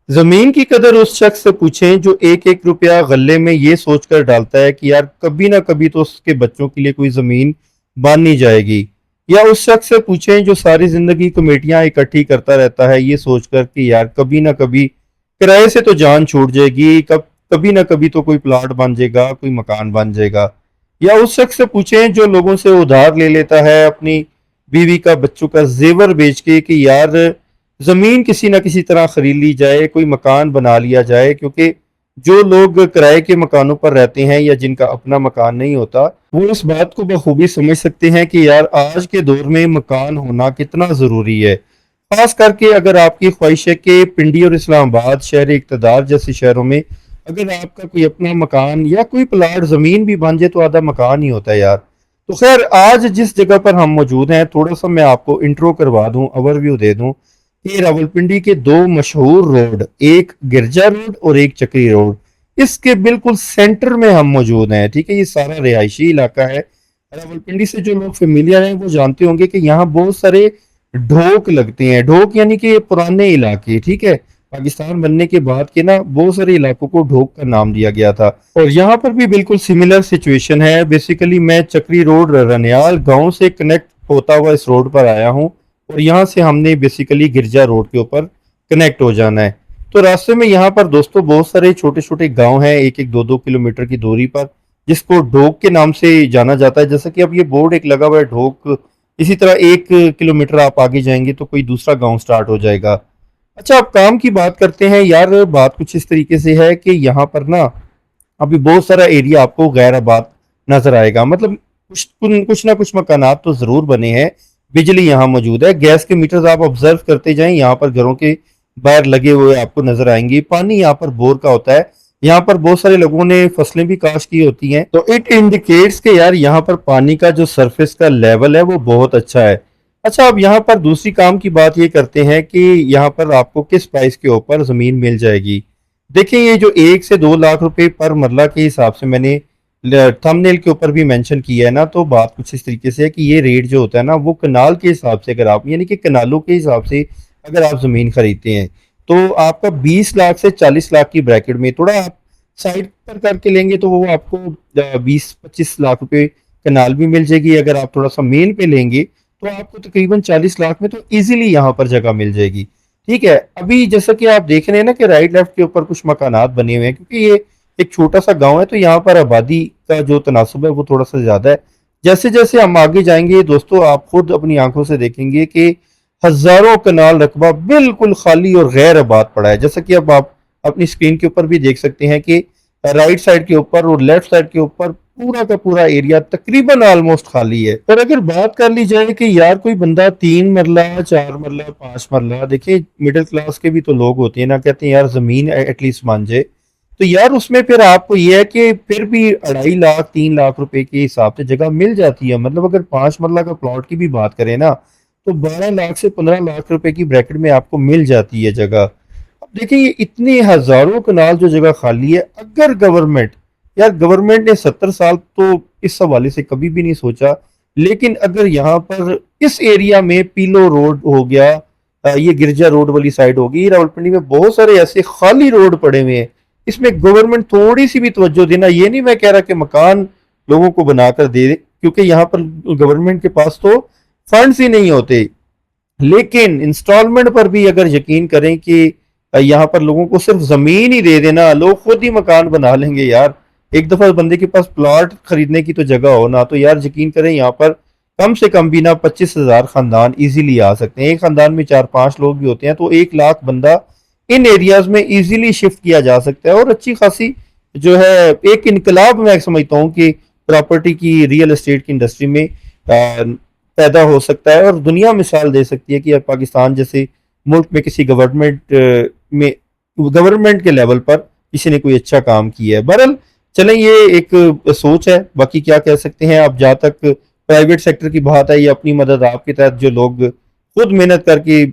जमीन की कदर उस शख्स से पूछें जो एक एक रुपया गल्ले में ये सोचकर डालता है कि यार कभी ना कभी तो उसके बच्चों के लिए कोई जमीन बांधनी जाएगी। या उस शख्स से पूछें जो सारी जिंदगी कमेटियां इकट्ठी करता रहता है ये सोचकर कि यार कभी ना कभी किराए से तो जान छूट जाएगी, कभी ना कभी तो कोई प्लाट बन जाएगा, कोई मकान बन जाएगा। या उस शख्स से पूछें जो लोगों से उधार ले लेता है अपनी बीवी का बच्चों का जेवर बेच के कि यार जमीन किसी ना किसी तरह खरीद ली जाए, कोई मकान बना लिया जाए, क्योंकि जो लोग किराए के मकानों पर रहते हैं या जिनका अपना मकान नहीं होता वो इस बात को बखूबी समझ सकते हैं कि यार आज के दौर में मकान होना कितना ज़रूरी है। खास करके अगर आपकी ख्वाहिश है कि पिंडी और इस्लामाबाद शहर इक़्तिदार जैसे शहरों में अगर आपका कोई अपना मकान या कोई प्लाट ज़मीन भी बन जाए तो आधा मकान ही होता है यार। तो खैर आज जिस जगह पर हम मौजूद हैं थोड़ा सा मैं आपको इंट्रो करवा दूं, ओवरव्यू दे दूं। ये रावलपिंडी के दो मशहूर रोड, एक गिरजा रोड और एक चक्री रोड, इसके बिल्कुल सेंटर में हम मौजूद हैं। ठीक है, ये सारा रिहायशी इलाका है। रावलपिंडी से जो लोग फेमिलियर हैं वो जानते होंगे कि यहाँ बहुत सारे ढोक लगते हैं। ढोक यानी कि ये पुराने इलाके, ठीक है, पाकिस्तान बनने के बाद के ना बहुत सारे इलाकों को ढोक का नाम दिया गया था। और यहाँ पर भी बिल्कुल सिमिलर सिचुएशन है। बेसिकली मैं चक्री रोड रनियाल गांव से कनेक्ट होता हुआ इस रोड पर आया हूँ और यहाँ से हमने बेसिकली गिरजा रोड के ऊपर कनेक्ट हो जाना है। तो रास्ते में यहाँ पर दोस्तों बहुत सारे छोटे छोटे गांव हैं, एक एक दो दो किलोमीटर की दूरी पर, जिसको ढोक के नाम से जाना जाता है। जैसा कि अब ये बोर्ड एक लगा हुआ है ढोक, इसी तरह 1 किलोमीटर आप आगे जाएंगे तो कोई दूसरा गांव स्टार्ट हो जाएगा। अच्छा, अब काम की बात करते हैं यार। बात कुछ इस तरीके से है कि यहाँ पर ना अभी बहुत सारा एरिया आपको गैर आबाद नजर आएगा। मतलब कुछ ना कुछ मकानात तो जरूर बने हैं। बिजली यहाँ मौजूद है, गैस के मीटर्स आप ऑब्जर्व करते जाएं, यहाँ पर घरों के बाहर लगे हुए आपको नजर आएंगे। पानी यहाँ पर बोर का होता है। यहाँ पर बहुत सारे लोगों ने फसलें भी काश्त की होती हैं, तो इट इंडिकेट्स के यार यहाँ पर पानी का जो सरफेस का लेवल है वो बहुत अच्छा है। अच्छा, अब यहाँ पर दूसरी काम की बात ये करते हैं कि यहाँ पर आपको किस प्राइस के ऊपर जमीन मिल जाएगी। देखिए, ये जो 1 से 2 लाख रुपए पर मरला के हिसाब से मैंने थंबनेल के ऊपर भी मेंशन किया है ना, तो बात कुछ इस तरीके से है कि ये रेट जो होता है ना वो कनाल के हिसाब से, अगर आप यानी कि कनालों के हिसाब से अगर आप ज़मीन खरीदते हैं तो आपका 20 लाख से 40 लाख की ब्रैकेट में, थोड़ा आप साइड पर करके लेंगे तो वो आपको 20-25 लाख रुपए कनाल भी मिल जाएगी। अगर आप थोड़ा सा मेन पे लेंगे तो आपको तकरीबन 40 लाख में तो इजीली यहाँ पर जगह मिल जाएगी। ठीक है, अभी जैसा कि आप देख रहे हैं ना कि राइट लेफ्ट के ऊपर कुछ मकानात बने हुए हैं, क्योंकि ये एक छोटा सा गांव है तो यहाँ पर आबादी का जो तनासुब है वो थोड़ा सा ज्यादा है। जैसे जैसे हम आगे जाएंगे दोस्तों आप खुद अपनी आंखों से देखेंगे कि हजारों कनाल रकबा बिल्कुल खाली और गैर आबाद पड़ा है। जैसा कि अब आप अपनी स्क्रीन के ऊपर भी देख सकते हैं कि राइट साइड के ऊपर और लेफ्ट साइड के ऊपर पूरा का पूरा एरिया तकरीबन ऑलमोस्ट खाली है। और अगर बात कर ली जाए कि यार कोई बंदा 3 मरला 4 मरला 5 मरला, देखिए मिडिल क्लास के भी तो लोग होते हैं ना, कहते हैं यार जमीन एटलीस्ट मान जाए, तो यार उसमें फिर आपको ये है कि फिर भी 2.5 लाख 3 लाख रुपए के हिसाब से जगह मिल जाती है। मतलब अगर 5 मरला का प्लॉट की भी बात करें ना तो 12 लाख से 15 लाख रुपए की ब्रैकेट में आपको मिल जाती है जगह। अब देखिए ये इतने हजारों कनाल जो जगह खाली है, अगर गवर्नमेंट, यार गवर्नमेंट ने 70 साल तो इस हवाले से कभी भी नहीं सोचा, लेकिन अगर यहाँ पर इस एरिया में पीलो रोड हो गया, ये गिरजा रोड वाली साइड होगी, रावलपिंडी में बहुत सारे ऐसे खाली रोड पड़े हुए हैं, इसमें गवर्नमेंट थोड़ी सी भी तवज्जो देना, ये नहीं मैं कह रहा कि मकान लोगों को बनाकर दे दे, क्योंकि यहाँ पर गवर्नमेंट के पास तो फंड्स ही नहीं होते, लेकिन इंस्टॉलमेंट पर भी अगर यकीन करें कि यहाँ पर लोगों को सिर्फ जमीन ही दे देना, लोग खुद ही मकान बना लेंगे यार। एक दफा बंदे के पास प्लॉट खरीदने की तो जगह हो ना, तो यार यकीन करें यहाँ पर कम से कम भी ना 25,000 खानदान इजीली आ सकते हैं। एक खानदान में 4-5 लोग भी होते हैं तो 1 लाख बंदा इन एरियाज में इजीली शिफ्ट किया जा सकता है और अच्छी खासी जो है एक इनकलाब मैं समझता हूँ कि प्रॉपर्टी की, रियल एस्टेट की इंडस्ट्री में पैदा हो सकता है और दुनिया मिसाल दे सकती है कि अब पाकिस्तान जैसे मुल्क में किसी में गवर्नमेंट के लेवल पर किसी ने कोई अच्छा काम किया है। बहरहाल चलें, ये एक सोच है, बाकी क्या कह सकते हैं। अब जहाँ तक प्राइवेट सेक्टर की बात है, ये अपनी मदद आपके तहत जो लोग खुद मेहनत करके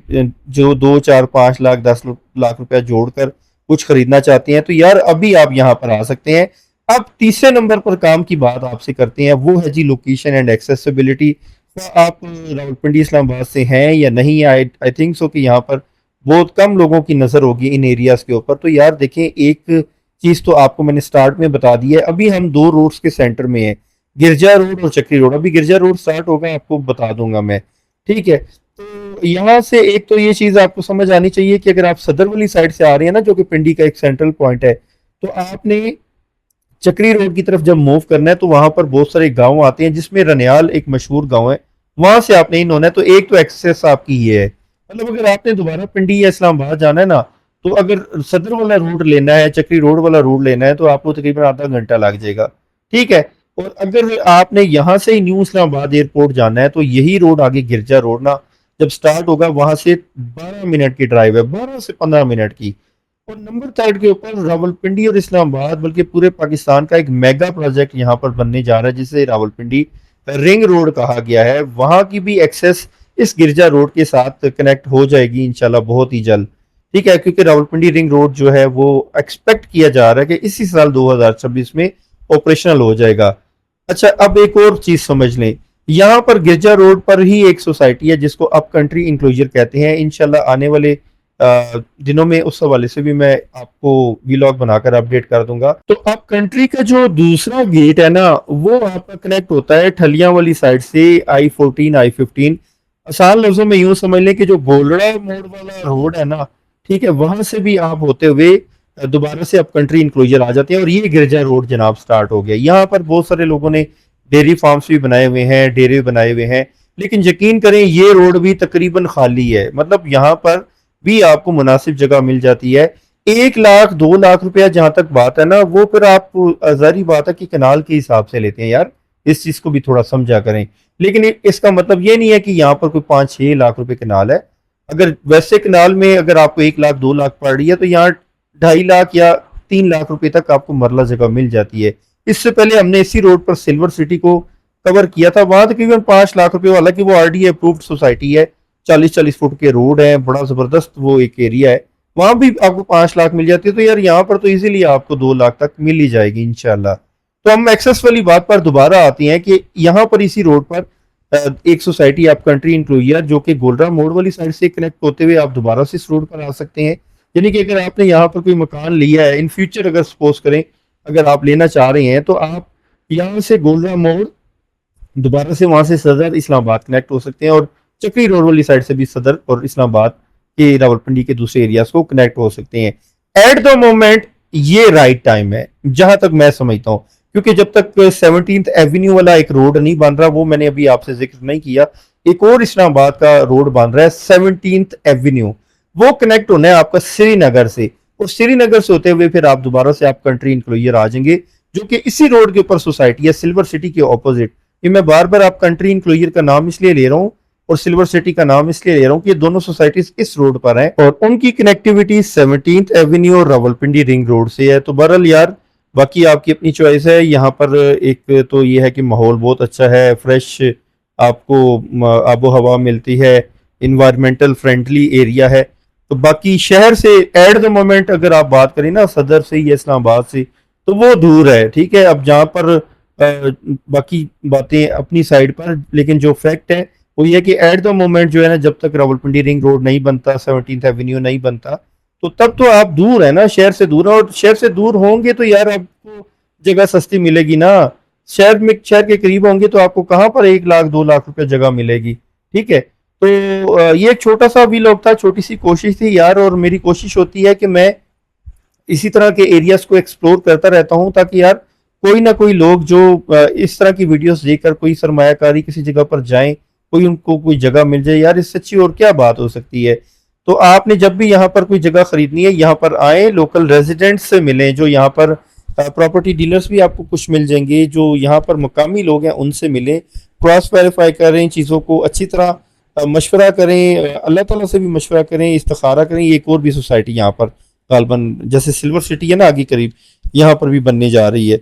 जो 2 4 5 लाख 10 लाख रुपया जोड़कर कुछ खरीदना चाहते हैं तो यार अभी आप यहाँ पर आ सकते हैं। अब तीसरे नंबर पर काम की बात आपसे करते हैं, वो है जी लोकेशन एंड एक्सेसिबिलिटी। तो आप रावलपिंडी इस्लामाबाद से हैं या नहीं? आई आई थिंक सो कि यहाँ पर बहुत कम लोगों की नज़र होगी इन एरियाज़ के ऊपर। तो यार देखें, एक चीज़ तो आपको मैंने स्टार्ट में बता दी है, अभी हम दो रोड्स के सेंटर में हैं, गिरजा रोड और चक्री रोड। अभी गिरजा रोड स्टार्ट होगा, आपको बता दूंगा मैं, ठीक है। तो यहाँ से एक तो ये चीज़ आपको समझ आनी चाहिए कि अगर आप सदर वाली साइड से आ रहे हैं ना, जो कि पिंडी का एक सेंट्रल पॉइंट है, तो आपने चक्री रोड की तरफ जब मूव करना है तो वहां पर बहुत सारे गांव आते हैं, जिसमें रनियाल एक मशहूर गांव है। वहां से आपने इन होना है। तो एक तो एक्सेस आपकी ये है, मतलब अगर आपने दोबारा पिंडी या इस्लामाबाद जाना है ना, तो अगर सदर वाला रूट लेना है, चक्री रोड वाला रूट लेना है, तो आपको तकरीबन आधा घंटा लग जाएगा, ठीक है। और अगर आपने यहाँ से ही न्यू इस्लामाबाद एयरपोर्ट जाना है, तो यही रोड आगे गिरजा रोड ना जब स्टार्ट होगा, वहां से 12 मिनट की ड्राइव है, 12 से 15 मिनट की। और नंबर थर्ड के ऊपर रावलपिंडी और इस्लामाबाद, बल्कि पूरे पाकिस्तान का एक मेगा प्रोजेक्ट यहाँ पर बनने जा रहा है, जिसे रावलपिंडी रिंग रोड कहा गया है। वहां की भी एक्सेस इस गिरजा रोड के साथ कनेक्ट हो जाएगी इंशाल्लाह बहुत ही जल्द, ठीक है। क्योंकि रावलपिंडी रिंग रोड जो है वो एक्सपेक्ट किया जा रहा है कि इसी साल 2026 में ऑपरेशनल हो जाएगा। अच्छा, अब एक और चीज समझ लें, यहाँ पर गिरजा रोड पर ही एक सोसाइटी है जिसको अप कंट्री इंक्लोजर कहते हैं। इंशाल्लाह आने वाले दिनों में उस हवाले से भी मैं आपको वीलॉग बनाकर अपडेट कर दूंगा। तो अब कंट्री का जो दूसरा गेट है ना, वो आपका कनेक्ट होता है ठलियां वाली साइड से I-14 I-15। आसान लफ्जों में यूं समझ लें कि जो गोलड़ा मोड़ वाला रोड है ना, ठीक है, वहां से भी आप होते हुए दोबारा से अब कंट्री इंक्लोजर आ जाते हैं। और ये गिरजा रोड जनाब स्टार्ट हो गया। यहाँ पर बहुत सारे लोगों ने डेयरी फार्म्स भी बनाए हुए हैं, डेरे बनाए हुए हैं, लेकिन यकीन करें ये रोड भी तकरीबन खाली है। मतलब यहाँ पर भी आपको मुनासिब जगह मिल जाती है। 1 लाख 2 लाख रुपया जहां तक बात है ना, वो फिर आप जारी बात है कि कनाल के हिसाब से लेते हैं यार। इस चीज को भी थोड़ा समझा करें। लेकिन इसका मतलब ये नहीं है कि यहाँ पर कोई 5-6 लाख रुपए कनाल है। अगर वैसे कनाल में अगर आपको 1 लाख 2 लाख पड़ रही है, तो यहाँ 2.5 लाख या 3 लाख रुपए तक आपको मरला जगह मिल जाती है। इससे पहले हमने इसी रोड पर सिल्वर सिटी को कवर किया था, वहां तकरीबन 5 लाख रुपए वाला, कि वो RDA अप्रूव्ड सोसाइटी है, 40-40 फुट के रोड है, बड़ा जबरदस्त वो एक एरिया है, वहां भी आपको 5 लाख मिल जाती है। तो यार यहाँ पर तो इजीली आपको 2 लाख तक मिल ही जाएगी इंशाल्लाह। तो हम एक्सेस वाली बात पर दोबारा आती हैं कि यहाँ पर इसी रोड पर एक सोसाइटी आप कंट्री इंक्लोजर, जो कि गोलरा मोड़ वाली साइड से कनेक्ट होते हुए आप दोबारा से इस रोड पर आ सकते हैं। यानी कि अगर आपने यहाँ पर कोई मकान लिया है इन फ्यूचर, अगर सपोज करें अगर आप लेना चाह रहे हैं, तो आप यहाँ से गोलरा मोड़ दोबारा से वहां से सदर इस्लामाबाद कनेक्ट हो सकते हैं, और चक्री रोड वाली साइड से भी सदर और इस्लामाबाद के रावलपिंडी के दूसरे एरियाज को कनेक्ट हो सकते हैं। एट द मोमेंट ये राइट टाइम है जहां तक मैं समझता हूं, क्योंकि जब तक 17th एवेन्यू वाला एक रोड नहीं बन रहा, वो मैंने अभी आपसे जिक्र नहीं किया, एक और इस्लामाबाद का रोड बन रहा है 17th एवेन्यू, वो कनेक्ट होना है आपका श्रीनगर से। और श्रीनगर से होते हुए फिर आप दोबारा से आप कंट्री इंक्लोजर आ जाएंगे, जो कि इसी रोड के ऊपर सोसाइटी है, सिल्वर सिटी के ऑपोजिट। ये मैं बार बार आप कंट्री इंक्लोजर का नाम इसलिए ले रहा हूँ और सिल्वर सिटी का नाम इसलिए ले रहा हूँ कि ये दोनों सोसाइटीज इस रोड पर हैं, और उनकी कनेक्टिविटी 17th एवेन्यू और रावलपिंडी रिंग रोड से है। तो बहरहाल यार, बाकी आपकी अपनी चॉइस है। यहाँ पर एक तो ये है कि माहौल बहुत अच्छा है, फ्रेश आपको आबो हवा मिलती है, इन्वायरमेंटल फ्रेंडली एरिया है। तो बाकी शहर से एट द मोमेंट अगर आप बात करें ना, सदर से या इस्लामाबाद से, तो वो दूर है, ठीक है। अब जहाँ पर बाकी बातें अपनी साइड पर, लेकिन जो फैक्ट है वो ये है कि एट द मोमेंट जो है ना, जब तक रावलपिंडी रिंग रोड नहीं बनता, 17th एवेन्यू नहीं बनता, तो तब तो आप दूर है ना, शहर से दूर है। और शहर से दूर होंगे तो यार आपको जगह सस्ती मिलेगी ना। शहर में, शहर के करीब होंगे तो आपको कहाँ पर 1 लाख 2 लाख रुपए जगह मिलेगी, ठीक है। तो ये एक छोटा सा व्लॉग था, छोटी सी कोशिश थी यार। और मेरी कोशिश होती है कि मैं इसी तरह के एरियाज को एक्सप्लोर करता रहता हूँ, ताकि यार कोई ना कोई लोग जो इस तरह की वीडियोस देखकर कोई सरमायाकारी किसी जगह पर जाएं, कोई उनको कोई जगह मिल जाए, यार इससे अच्छी और क्या बात हो सकती है। तो आपने जब भी यहाँ पर कोई जगह खरीदनी है, यहाँ पर आए, लोकल रेजिडेंट्स से मिलें, जो यहाँ पर प्रॉपर्टी डीलर्स भी आपको कुछ मिल जाएंगे, जो यहाँ पर मकामी लोग हैं उनसे मिलें, क्रॉस वेरीफाई करें चीज़ों को, अच्छी तरह मशवरा करें, अल्लाह ताला से भी मशवरा करें, इस्तिखारा करें। एक और भी सोसाइटी यहाँ पर गालबन, जैसे सिल्वर सिटी है ना आगे करीब, यहाँ पर भी बनने जा रही है।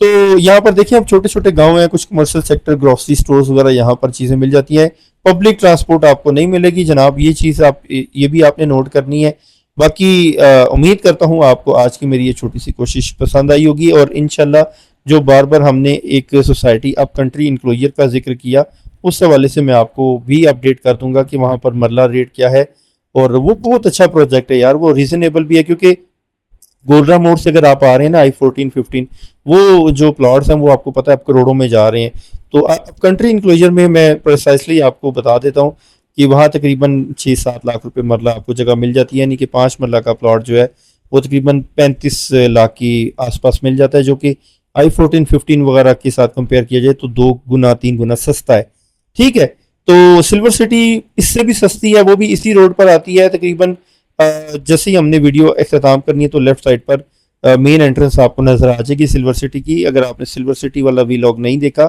तो यहाँ पर देखिए, अब छोटे छोटे गांव हैं, कुछ कमर्शियल सेक्टर, ग्रोसरी स्टोर्स वगैरह, यहाँ पर चीज़ें मिल जाती हैं। पब्लिक ट्रांसपोर्ट आपको नहीं मिलेगी जनाब, ये चीज़ आप ये भी आपने नोट करनी है। बाकी उम्मीद करता हूँ आपको आज की मेरी ये छोटी सी कोशिश पसंद आई होगी, और इंशाल्लाह जो बार बार हमने एक सोसाइटी अप कंट्री इंक्लोजर का जिक्र किया, उस हवाले से मैं आपको भी अपडेट कर दूंगा कि वहाँ पर मरला रेट क्या है, और वो बहुत अच्छा प्रोजेक्ट है यार, वो रीजनेबल भी है, क्योंकि गोल्डा मोड़ से अगर आप आ रहे हैं ना I-14-15, वो जो प्लॉट्स हैं वो आपको पता है आप करोड़ों में जा रहे हैं। तो कंट्री इंक्लोजर में मैं प्रिसाइसली आपको बता देता हूँ कि वहाँ तकरीबन 6-7 लाख रुपए मरला आपको जगह मिल जाती है, यानी कि 5 मरला का प्लॉट जो है वो तकरीबन 35 लाख की आसपास मिल जाता है, जो कि I-14-15 वगैरह के साथ कंपेयर किया जाए तो 2 गुना 3 गुना सस्ता है। ठीक है, तो सिल्वर सिटी इससे भी सस्ती है, वो भी इसी रोड पर आती है तकरीबन। जैसे ही हमने वीडियो अख्ताम करनी है तो लेफ्ट साइड पर मेन एंट्रेंस आपको नजर आ जाएगी सिल्वर सिटी की। अगर आपने सिल्वर सिटी वाला वीलॉग नहीं देखा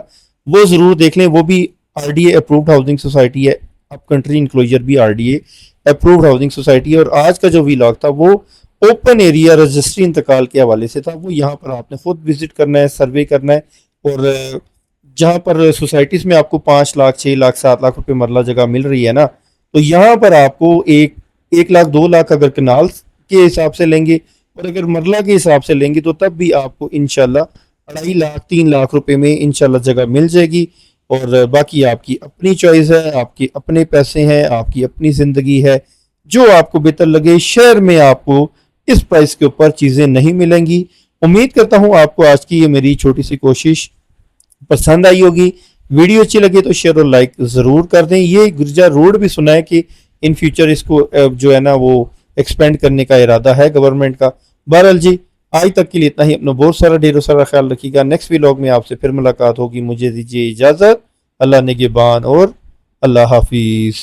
वो जरूर देख लें, वो भी RDA अप्रूव्ड हाउसिंग सोसाइटी है। अब कंट्री इंक्लोजर भी RDA अप्रूव्ड हाउसिंग सोसाइटी है। और आज का जो वीलॉग था वो ओपन एरिया रजिस्ट्री इंतकाल के हवाले से था। वो यहाँ पर आपने खुद विजिट करना है, सर्वे करना है, और जहाँ पर सोसाइटीज में आपको 5 लाख 6 लाख 7 लाख रुपए मरला जगह मिल रही है ना, तो यहाँ पर आपको 1 लाख 2 लाख अगर कनाल के हिसाब से लेंगे और अगर मरला के हिसाब से लेंगे तो तब भी आपको इंशाल्लाह 2.5 लाख 3 लाख रुपए में इंशाल्लाह जगह मिल जाएगी। और बाकी आपकी अपनी चॉइस है, आपके अपने पैसे हैं, आपकी अपनी ज़िंदगी है, जो आपको बेहतर लगे। शहर में आपको इस प्राइस के ऊपर चीज़ें नहीं मिलेंगी। उम्मीद करता हूँ आपको आज की ये मेरी छोटी सी कोशिश पसंद आई होगी। वीडियो अच्छी लगी तो शेयर और लाइक ज़रूर कर दें। ये गुर्जा रोड भी सुना है कि इन फ्यूचर इसको जो है ना वो एक्सपेंड करने का इरादा है गवर्नमेंट का। बहरहाल जी, आज तक के लिए इतना ही। अपना बहुत सारा ढेरों सारा ख्याल रखिएगा। नेक्स्ट व्लॉग में आपसे फिर मुलाकात होगी। मुझे दीजिए इजाज़त। अल्लाह निगहबान और अल्लाह हाफिज़।